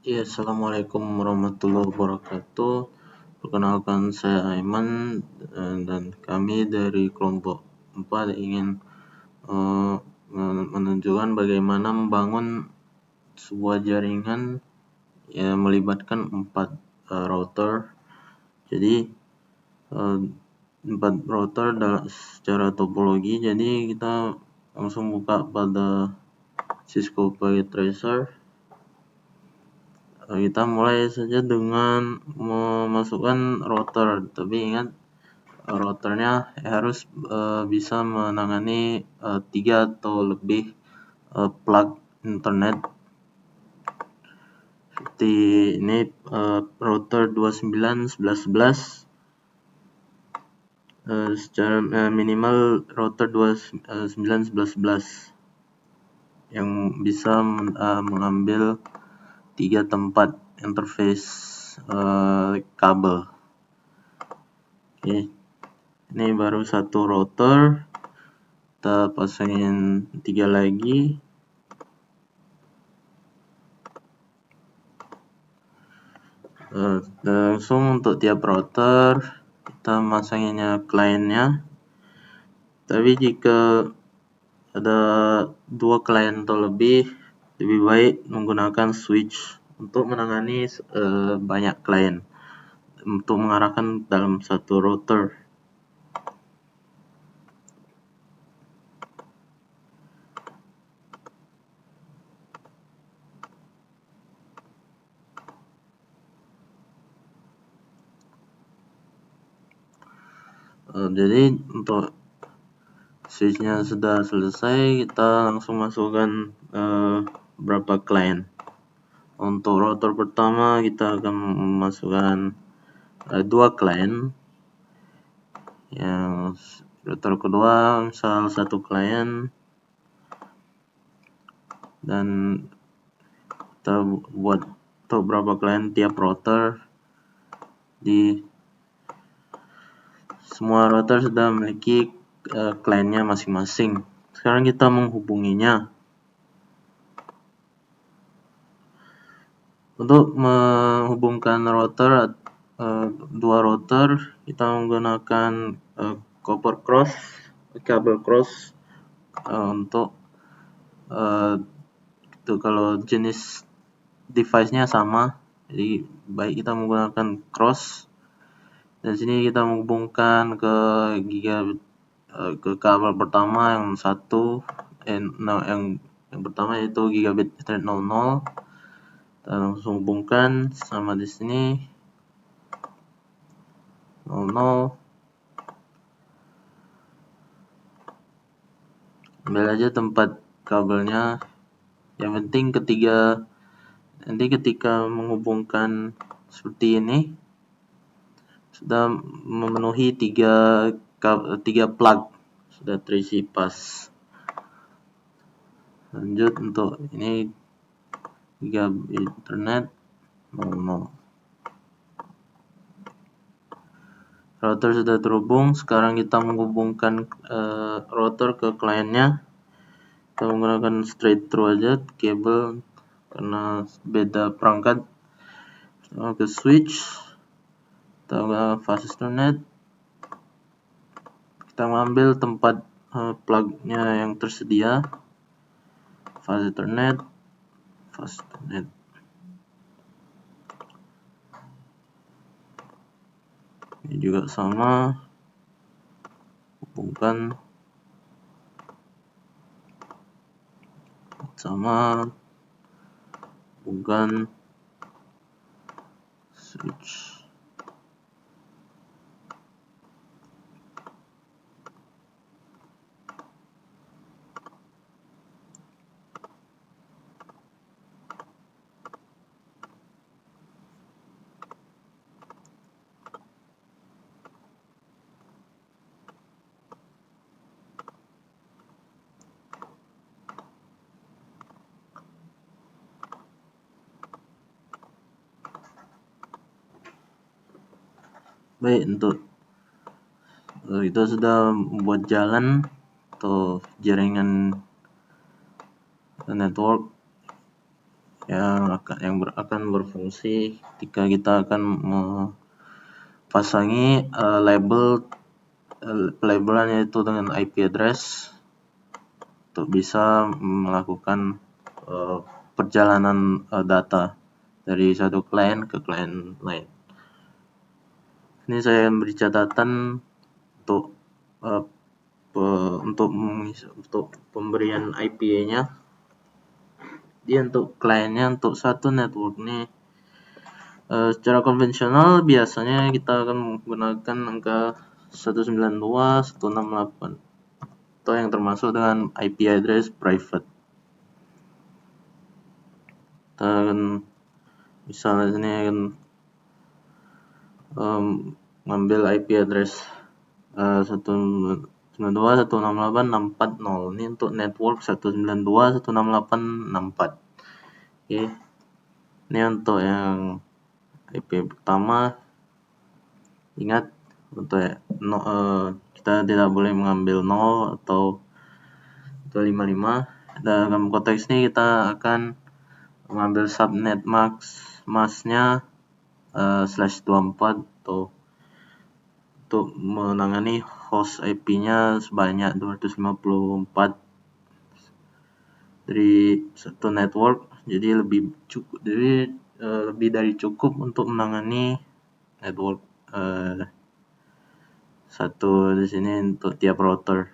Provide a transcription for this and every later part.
Ya, Assalamualaikum warahmatullahi wabarakatuh. Perkenalkan, saya Aiman, dan kami dari kelompok 4 ingin menunjukkan bagaimana membangun sebuah jaringan yang melibatkan 4 router. Jadi 4 router secara topologi. Jadi kita langsung buka pada Cisco Packet Tracer. Kita mulai saja dengan memasukkan router, tapi ingat routernya harus bisa menangani 3 atau lebih plug internet. Seperti ini, router 29.11.11, secara minimal router 29.11.11 yang bisa mengambil 3 tempat interface kabel. Oke, ini baru satu router, kita pasangin 3 lagi. Langsung untuk tiap router kita masanginnya kliennya. Tapi jika ada 2 klien atau lebih baik menggunakan switch untuk menangani banyak klien untuk mengarahkan dalam satu router. Jadi untuk switchnya sudah selesai, kita langsung masukkan berapa klien. Untuk router pertama kita akan memasukkan 2 klien. Yang router kedua misal 1 klien, dan kita buat untuk berapa klien tiap router. Di semua router sudah memiliki kliennya masing-masing. Sekarang kita menghubunginya. Untuk menghubungkan router, 2 router, kita menggunakan copper cross, kabel cross untuk itu kalau jenis device-nya sama. Jadi baik kita menggunakan cross. Dan sini kita menghubungkan ke gigabit ke kabel pertama yang pertama yaitu gigabit Ethernet 00. Kita langsung hubungkan sama di sini 00. Ambil aja tempat kabelnya. Yang penting ketika menghubungkan seperti ini sudah memenuhi 3 plug, sudah terisi pas. Lanjut untuk ini gigabit internet 00. Router sudah terhubung. Sekarang kita menghubungkan router ke kliennya. Kita menggunakan straight through aja kabel karena beda perangkat. Ke switch, kita ke fast ethernet. Kita mengambil tempat plugnya yang tersedia. Fast ethernet. Ini juga sama, hubungkan sama, hubungkan switch. Baik, untuk kita sudah membuat jalan atau jaringan network akan berfungsi ketika kita akan mempasangi labelan yaitu dengan IP address untuk bisa melakukan perjalanan data dari satu klien ke klien lain. Ini saya beri catatan untuk pemberian IP-nya. Jadi untuk kliennya untuk satu network ini secara konvensional biasanya kita akan menggunakan angka 192.168 atau yang termasuk dengan IP address private. Kita akan misalnya sini akan ngambil IP address 192.168.640. Ini untuk network 192.168.64. Oke. Ini untuk yang IP pertama. Ingat untuk kita tidak boleh mengambil 0 atau 55. Dalam konteks ini kita akan mengambil subnet masknya /24 atau untuk menangani host IP-nya sebanyak 254 dari satu network. Jadi lebih dari cukup untuk menangani network satu di sini untuk tiap router.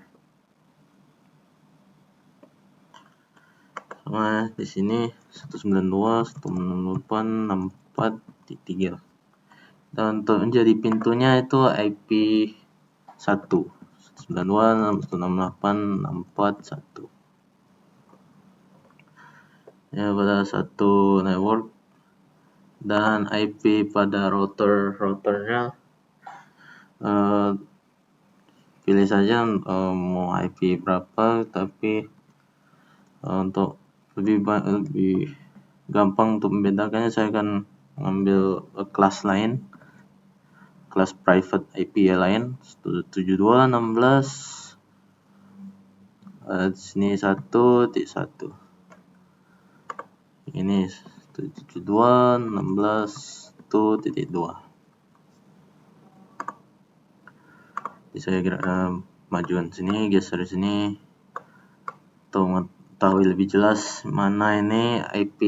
Sama di sini 192.168.64.3. Dan untuk menjadi pintunya itu IP 1 192.168.64.1. Ya, pada satu network, dan IP pada routernya pilih saja mau IP berapa, tapi untuk lebih gampang untuk membedakannya saya akan mengambil kelas lain, kelas private IP lain 72.16 sini 1.1. Ini 72.16.2. Jadi saya majukan sini, geser sini untuk mengetahui lebih jelas mana ini IP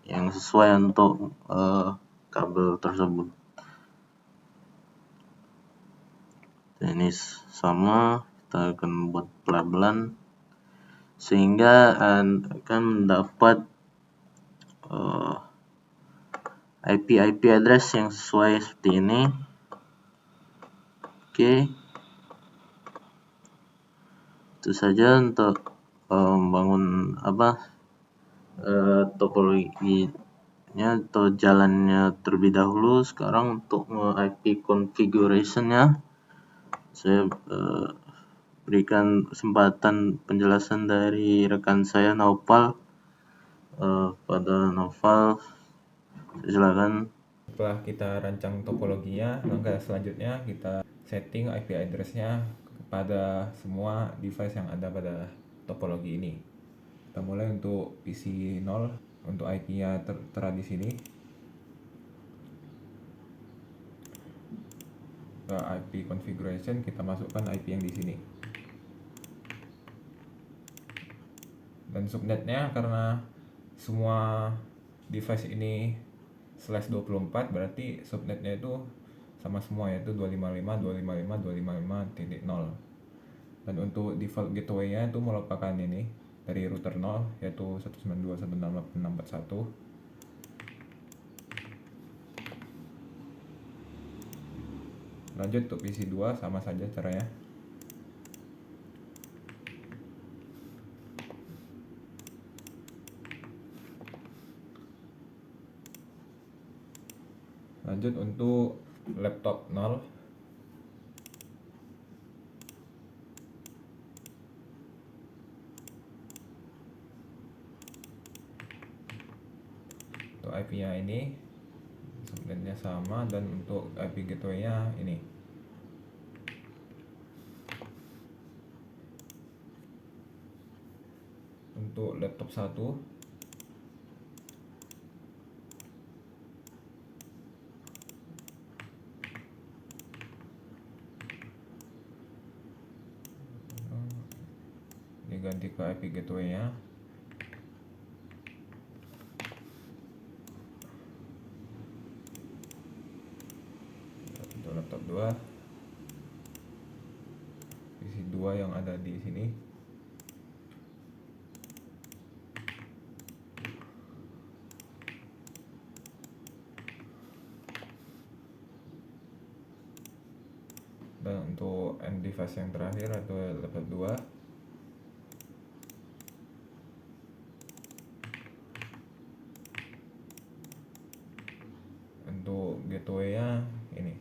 yang sesuai untuk kabel tersebut. Dan ini sama, kita akan buat pelabelan sehingga akan mendapat IP address yang sesuai seperti ini. Oke. Itu saja untuk membangun topologinya atau jalannya terlebih dahulu. Sekarang untuk IP configuration-nya saya berikan kesempatan penjelasan dari rekan saya Naufal. Pada Naufal, silakan. Setelah kita rancang topologinya, langkah selanjutnya kita setting IP address-nya kepada semua device yang ada pada topologi ini. Kita mulai untuk PC 0, untuk IP-nya tertera di sini. Ke IP configuration kita masukkan IP yang di sini. Dan subnetnya karena semua device ini /24 berarti subnetnya itu sama semua, yaitu 255.255.255.0. Dan untuk default gateway-nya itu merupakan ini dari router 0 yaitu 192.168.641. Lanjut untuk PC 2 sama saja caranya. Lanjut untuk laptop 0. Untuk IP-nya ini subnetnya sama, dan untuk IP gateway-nya ini. Untuk laptop 1 ganti ke IP gateway-nya. Untuk laptop 2, isi 2 yang ada di sini. Dan untuk end device yang terakhir atau laptop 2, untuk gateway-nya ini.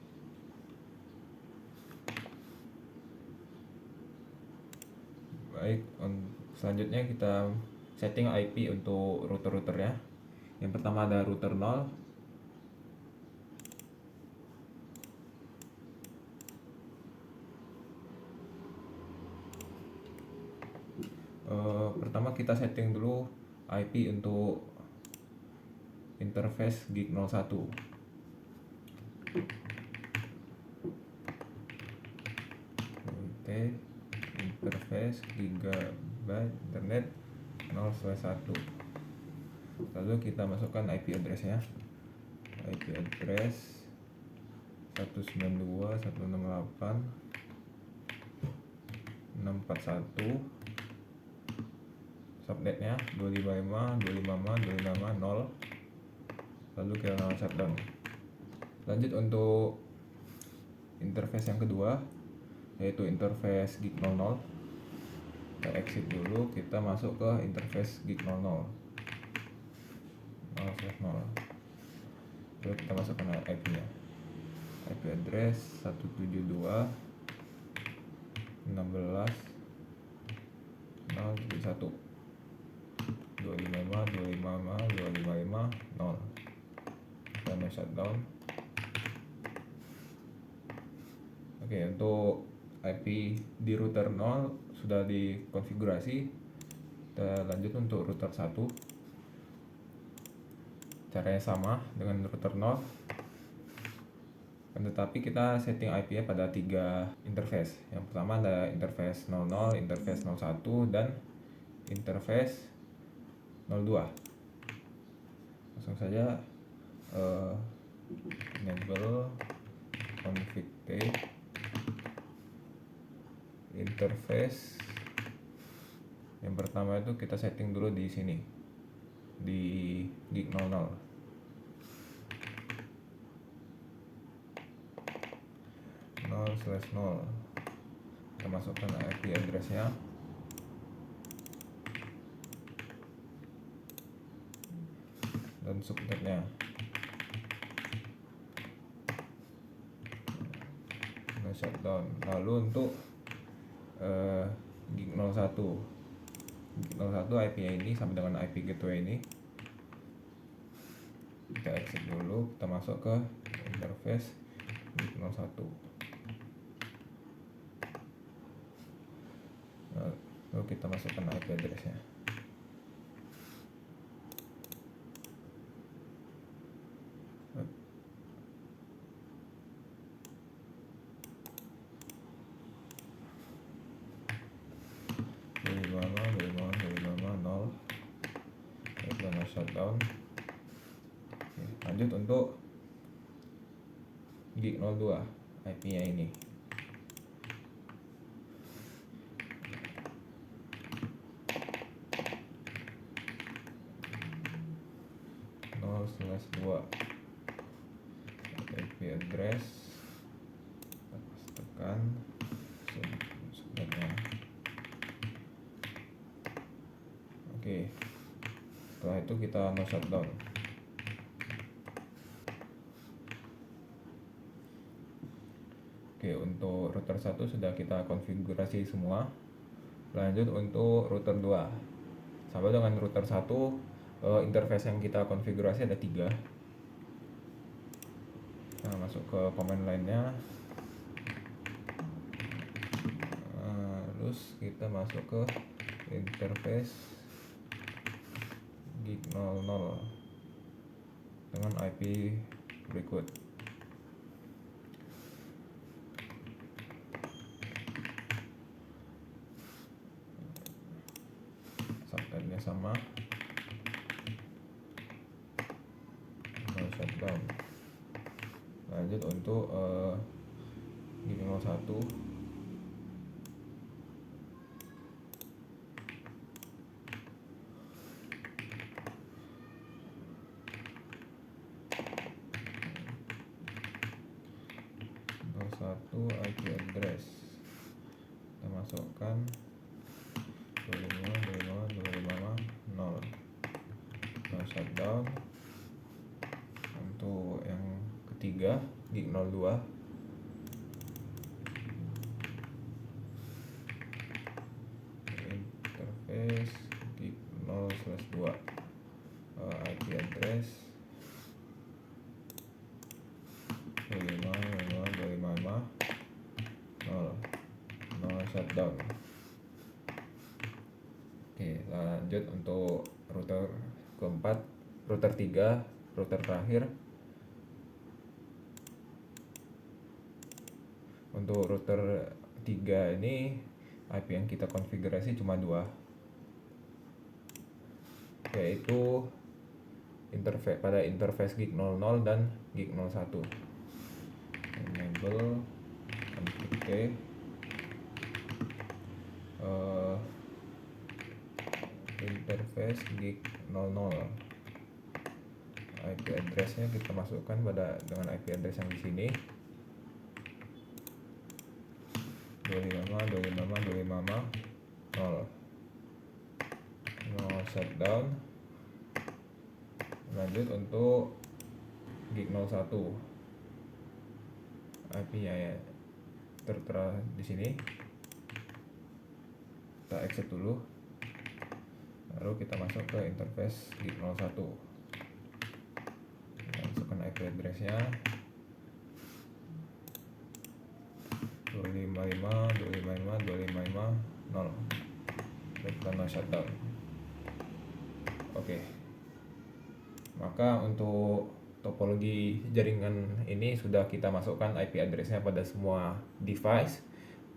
Baik, selanjutnya kita setting IP untuk router-routernya. Yang pertama ada router 0. Pertama kita setting dulu IP untuk interface gig 01. Interface gigabyte internet 0/1. Lalu kita masukkan IP address-nya. IP address 192.168.641. Subnetnya 255.255.255.0. Lalu kita shutdown. Lanjut untuk interface yang kedua, yaitu interface gig 00. Kita exit dulu, kita masuk ke interface gig 00. 0/0. Lalu kita masukkan IP-nya. IP address 172.16.071. 255.255.255.0. Dan shutdown. Oke, untuk IP di router 0 sudah dikonfigurasi. Kita lanjut untuk router 1. Caranya sama dengan router 0, tetapi kita setting IP-nya pada 3 interface. Yang pertama ada interface 00, interface 01, dan interface 02. Langsung saja enable config interface. Yang pertama itu kita setting dulu di sini, di gig 00. Kita masukkan IP address-nya. Dan subnetnya. Shutdown. Lalu untuk gig 01. Gig 01 IP-nya ini sama dengan IP gateway ini. Kita exit dulu, kita masuk ke interface gig 01. Lalu kita masukkan IP address-nya. Shutdown. Lanjut untuk gig 02, IP-nya ini. /2 IP address, tekan subnetnya. Oke, setelah itu kita shutdown. Oke, untuk router 1 sudah kita konfigurasi semua. Lanjut untuk router 2. Sama dengan router 1, interface yang kita konfigurasi ada 3. Nah, masuk ke command line-nya. Terus kita masuk ke interface gig 00 dengan IP berikut. shutdown. Lanjut untuk gig 01. IP address kita masukkan 25.25.25.0. Nah, shutdown. Untuk yang ketiga gig 02, interface gig 0/2, IP address 25.25.25.0 shutdown. Oke, lanjut untuk router keempat, router 3, router terakhir. Untuk router 3 ini IP yang kita konfigurasi cuma 2, yaitu pada interface gig 00 dan gig 01. Enable T interface gig 00. IP addressnya kita masukkan dengan IP address yang di sini 25.25.25.0. Shutdown. Lanjut untuk gig 01, IP-nya ya tertera di sini. Kita exit dulu, lalu kita masuk ke interface gig 01. Masukkan IP address-nya 255.255.255.0 dan kita shutdown. Oke. Maka untuk topologi jaringan ini sudah kita masukkan IP address-nya pada semua device,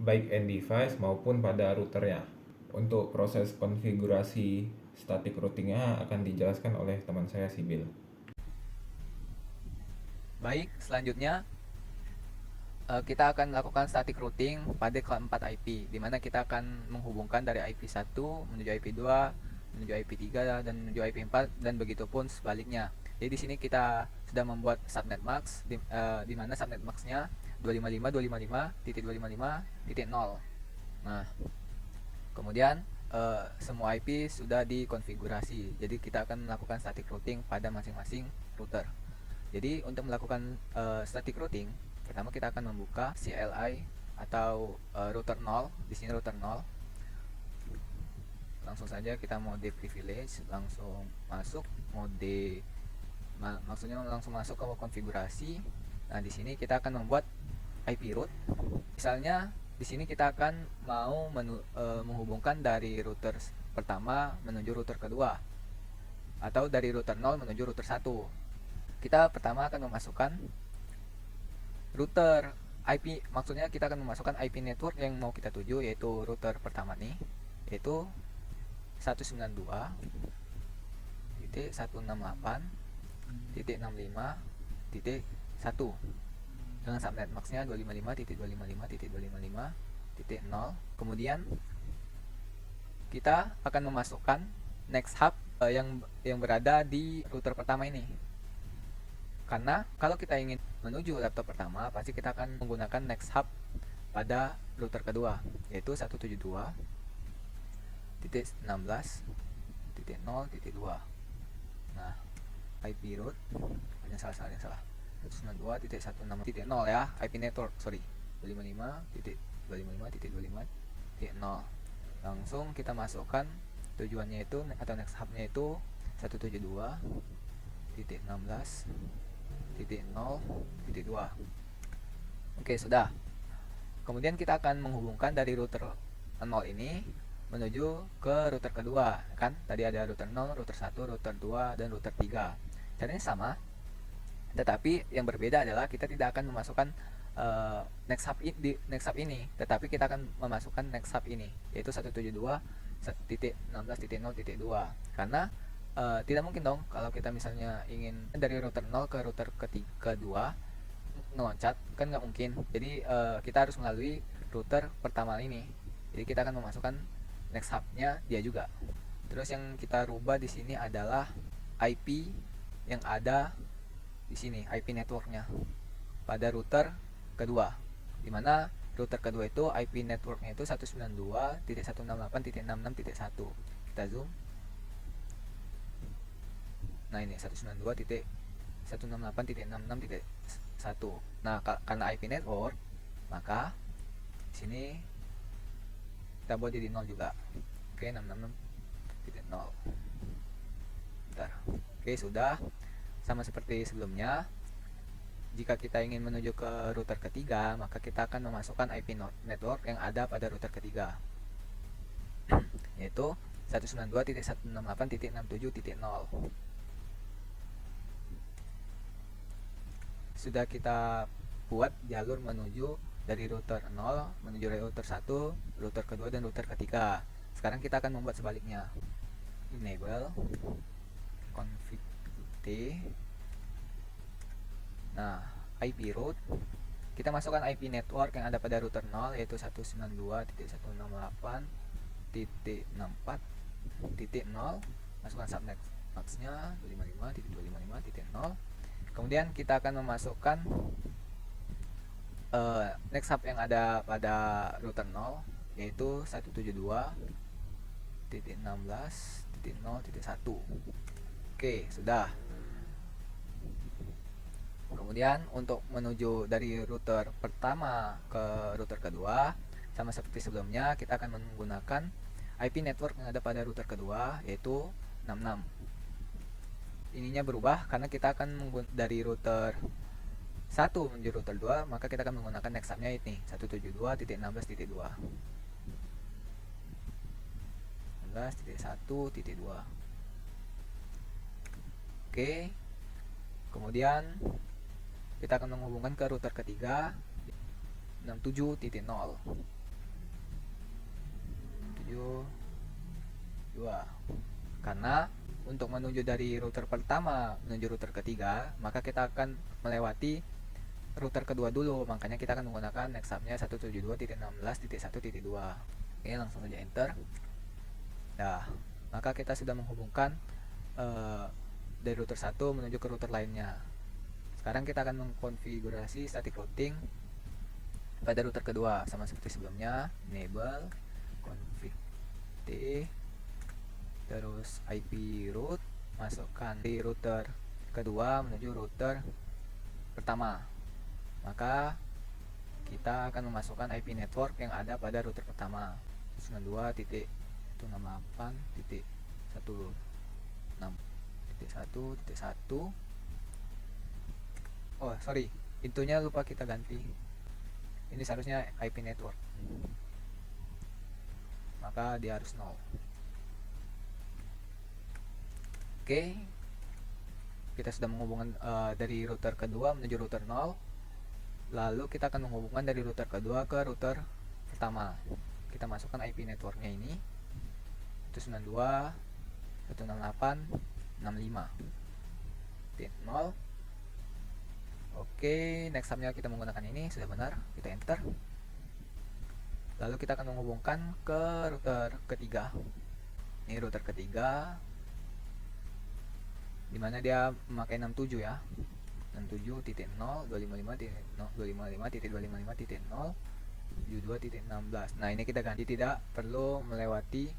baik end device maupun pada routernya. Untuk proses konfigurasi static routingnya akan dijelaskan oleh teman saya Sibil. Baik, selanjutnya kita akan melakukan static routing pada keempat IP, di mana kita akan menghubungkan dari IP 1 menuju IP 2, menuju IP 3 dan menuju IP 4 dan begitu pun sebaliknya. Jadi di sini kita sudah membuat subnet max di mana subnet maxnya 255.255.255.0. Nah, kemudian semua IP sudah dikonfigurasi. Jadi kita akan melakukan static routing pada masing-masing router. Jadi untuk melakukan static routing, pertama kita akan membuka CLI atau router 0. Di sini router 0. Langsung saja kita mode privilege, langsung masuk mode, maksudnya langsung masuk ke konfigurasi. Nah, di sini kita akan membuat IP route. Misalnya di sini kita akan mau menghubungkan dari router pertama menuju router kedua, atau dari router 0 menuju router 1. Kita pertama akan memasukkan router IP, maksudnya kita akan memasukkan IP network yang mau kita tuju, yaitu router pertama nih, yaitu 192.168.65.1 dengan subnet maxnya 255.255.255.0. Kemudian kita akan memasukkan next hub yang berada di router pertama ini, karena kalau kita ingin menuju laptop pertama pasti kita akan menggunakan next hub pada router kedua, yaitu 172.16.0.2. Nah, IP route hanya salah 192.16.0 ya, IP network 255.255.255.0. langsung kita masukkan tujuannya itu atau next hubnya itu 172.16.0.2. Oke, sudah. Kemudian kita akan menghubungkan dari router 0 ini menuju ke router kedua, kan? Tadi ada router 0, router 1, router 2, dan router 3. Caranya sama, tetapi yang berbeda adalah kita tidak akan memasukkan next hub ini, tetapi kita akan memasukkan next hub ini, yaitu 172.16.0.2, karena tidak mungkin dong kalau kita misalnya ingin dari router 0 ke router kedua ngeloncat, kan nggak mungkin. Jadi kita harus melalui router pertama ini. Jadi kita akan memasukkan next hub-nya dia juga. Terus yang kita rubah di sini adalah IP yang ada di sini, IP networknya pada router kedua, dimana router kedua itu IP networknya itu 192.168.66.1. Kita zoom. Nah ini 192.168.66.1. Nah karena IP network, maka di sini kita buat jadi 0 juga. Oke, 666.0. Bentar. Oke, sudah. Sama seperti sebelumnya, jika kita ingin menuju ke router ketiga, maka kita akan memasukkan IP network yang ada pada router ketiga, yaitu 192.168.67.0. Sudah kita buat jalur menuju dari router 0 menuju router 1, router kedua, dan router ketiga. Sekarang kita akan membuat sebaliknya. Enable config t. Nah, IP route, kita masukkan IP network yang ada pada router 0, yaitu 192.168.64.0. Masukkan subnet max-nya 255.255.0. Kemudian kita akan memasukkan next hub yang ada pada router 0, yaitu 172.16.0.1. Oke, sudah. Kemudian untuk menuju dari router pertama ke router kedua, sama seperti sebelumnya, kita akan menggunakan IP network yang ada pada router kedua, yaitu 66. Ininya berubah karena kita akan dari router 1 menuju router 2, maka kita akan menggunakan next hub-nya ini 172.16.2. 16.1.2. Oke. Kemudian kita akan menghubungkan ke router ketiga 67.0. 72. Karena untuk menuju dari router pertama menuju router ketiga, maka kita akan melewati router kedua dulu, makanya kita akan menggunakan next hub-nya 172.16.1.2. Oke, langsung saja enter. Nah, maka kita sudah menghubungkan dari router 1 menuju ke router lainnya. Sekarang kita akan mengkonfigurasi static routing pada router kedua, sama seperti sebelumnya. Enable config t, terus IP route, masukkan di router kedua menuju router pertama, maka kita akan memasukkan IP network yang ada pada router pertama 92.168.16.1. Oh sorry, intunya lupa kita ganti, ini seharusnya IP network, maka dia harus 0. Oke, kita sudah menghubungkan dari router kedua menuju router 0. Lalu kita akan menghubungkan dari router kedua ke router pertama. Kita masukkan IP networknya ini 192.168.65.0. Oke, next hub-nya kita menggunakan ini, sudah benar, kita enter. Lalu kita akan menghubungkan ke router ketiga. Ini router ketiga, dimana dia memakai 67 ya, 67.0, 255.255.255.0, 72.16. Nah ini kita ganti, tidak perlu melewati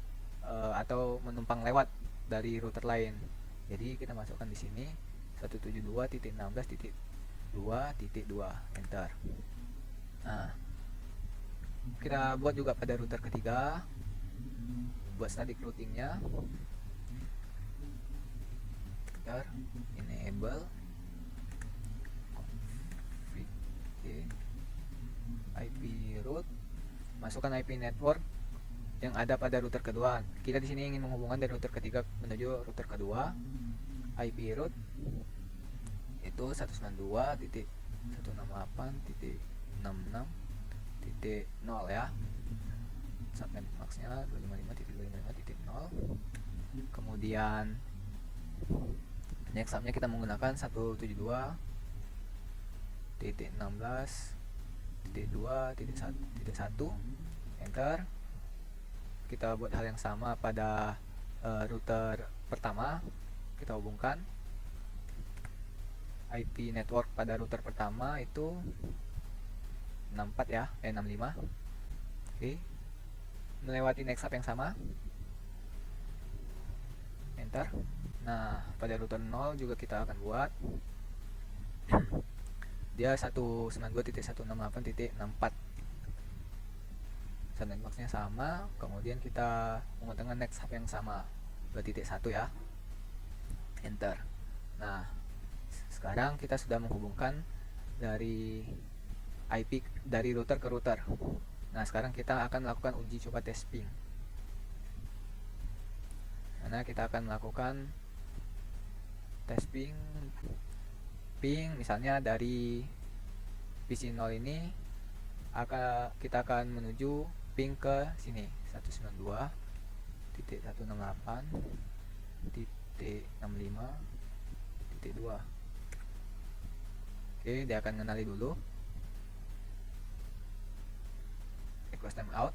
atau menumpang lewat dari router lain. Jadi kita masukkan di sini 172.16.2.2, enter. Nah, kita buat juga pada router ketiga, buat static routingnya. Enable config IP route, masukkan IP network yang ada pada router kedua. Kita di sini ingin menghubungkan dari router ketiga menuju router kedua. IP route itu 192.168.66.0 ya. Subnet max-nya 255.255.0. Kemudian Next hubnya kita menggunakan 172.16.2.1, enter. Kita buat hal yang sama pada router pertama. Kita hubungkan IP network pada router pertama itu 64 ya, 65. Oke. Melewati next hub yang sama. Enter. Nah, pada router 0 juga kita akan buat. Dia 192.168.64. Subnet boxnya sama, kemudian kita menggunakan next hub yang sama, 2.1 ya. Enter. Nah, sekarang kita sudah menghubungkan dari IP dari router ke router. Nah, sekarang kita akan melakukan uji coba tes ping. Mana kita akan melakukan tes ping misalnya dari PC 0 ini kita akan menuju ping ke sini 192.168.65.2. Oke, dia akan mengenali dulu. Request timeout.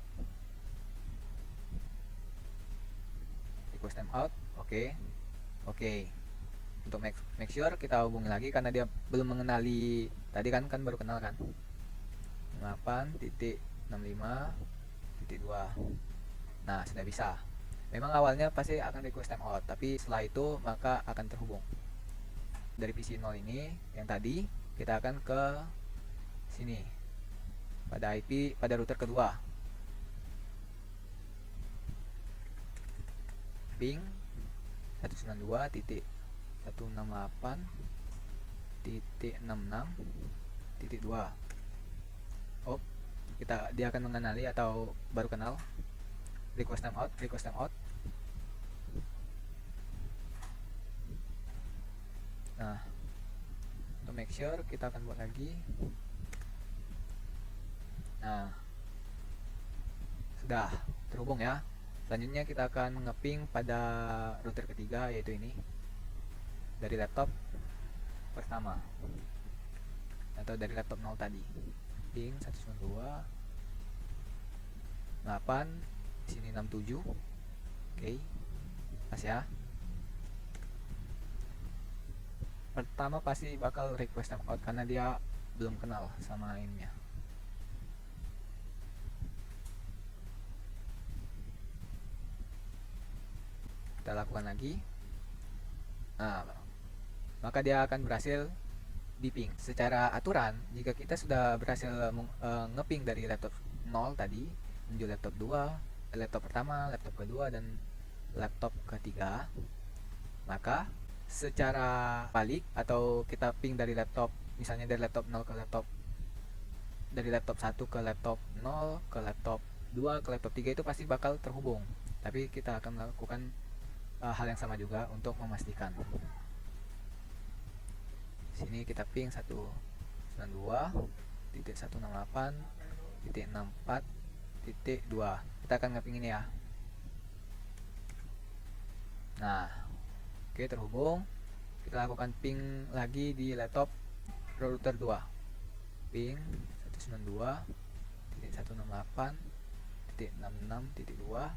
Request timeout. Oke. Untuk make sure kita hubungi lagi karena dia belum mengenali tadi kan baru kenal kan. 8.65.2. Nah, sudah bisa. Memang awalnya pasti akan request timeout, tapi setelah itu maka akan terhubung. Dari PC 0 ini yang tadi kita akan ke sini pada IP pada router kedua. Ping 192.168.66.2. Oh, dia akan mengenali atau baru kenal. Request timeout. Nah, untuk make sure kita akan buat lagi. Nah, sudah terhubung ya. Selanjutnya kita akan ngeping pada router ketiga, yaitu ini dari laptop pertama atau dari laptop 0 tadi. Ping 192.8, sini 67. Oke, pas ya. Pertama pasti bakal request timeout karena dia belum kenal sama ininya. Kita lakukan lagi. Nah, maka dia akan berhasil di ping. Secara aturan, jika kita sudah berhasil ngeping dari laptop 0 tadi menuju laptop 2, laptop pertama, laptop kedua, dan laptop ketiga, maka secara balik atau kita ping dari laptop, misalnya dari laptop 0 ke laptop, dari laptop 1 ke laptop 0 ke laptop 2 ke laptop 3 itu pasti bakal terhubung. Tapi kita akan melakukan hal yang sama juga untuk memastikan. Sini kita ping 192.168.64.2. Kita akan ngeping ini ya. Nah, oke, terhubung. Kita lakukan ping lagi di laptop router 2. Ping 192.168.66.2.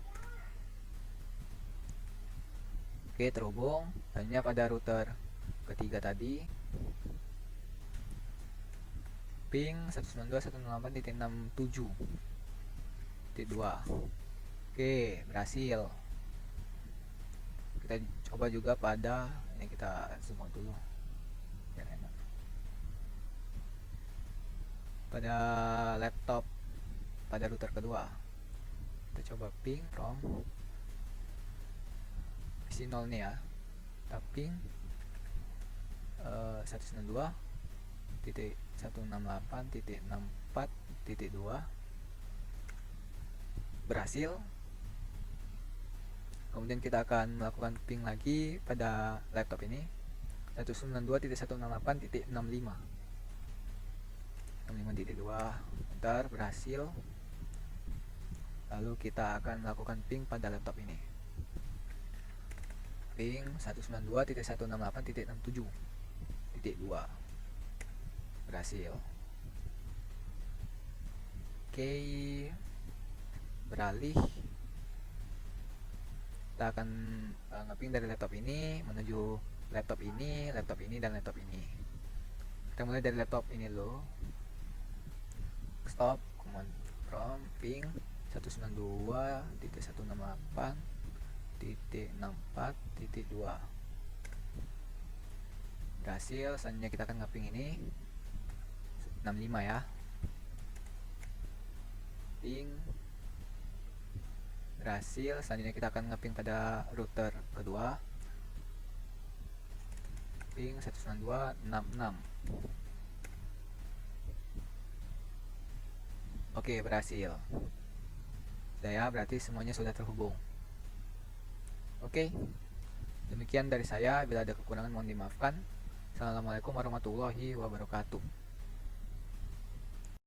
Oke, terhubung. Hanya pada router ketiga tadi. Ping 192.168.67.2. Oke, berhasil. Kita coba juga pada ini, kita zoom out dulu biar enak. Pada laptop pada router kedua kita coba ping from PC 0 nih ya. Kita ping 192.168.64.2. berhasil. Kemudian kita akan melakukan ping lagi pada laptop ini 192.168.65.2. Bentar, berhasil. Lalu kita akan melakukan ping pada laptop ini. ping 192.168.67.2 berhasil. Oke, beralih kita akan ngeping dari laptop ini menuju laptop ini, dan laptop ini. Kita mulai dari laptop ini dulu. Stop, command from ping 192.168.64.2 berhasil. Selanjutnya kita akan ngeping ini 65 ya, ping berhasil. Selanjutnya kita akan ngeping pada router kedua, ping 192.66. Oke, berhasil. Sudah ya, berarti semuanya sudah terhubung. Oke, demikian dari saya. Bila ada kekurangan mohon dimaafkan. Assalamualaikum warahmatullahi wabarakatuh.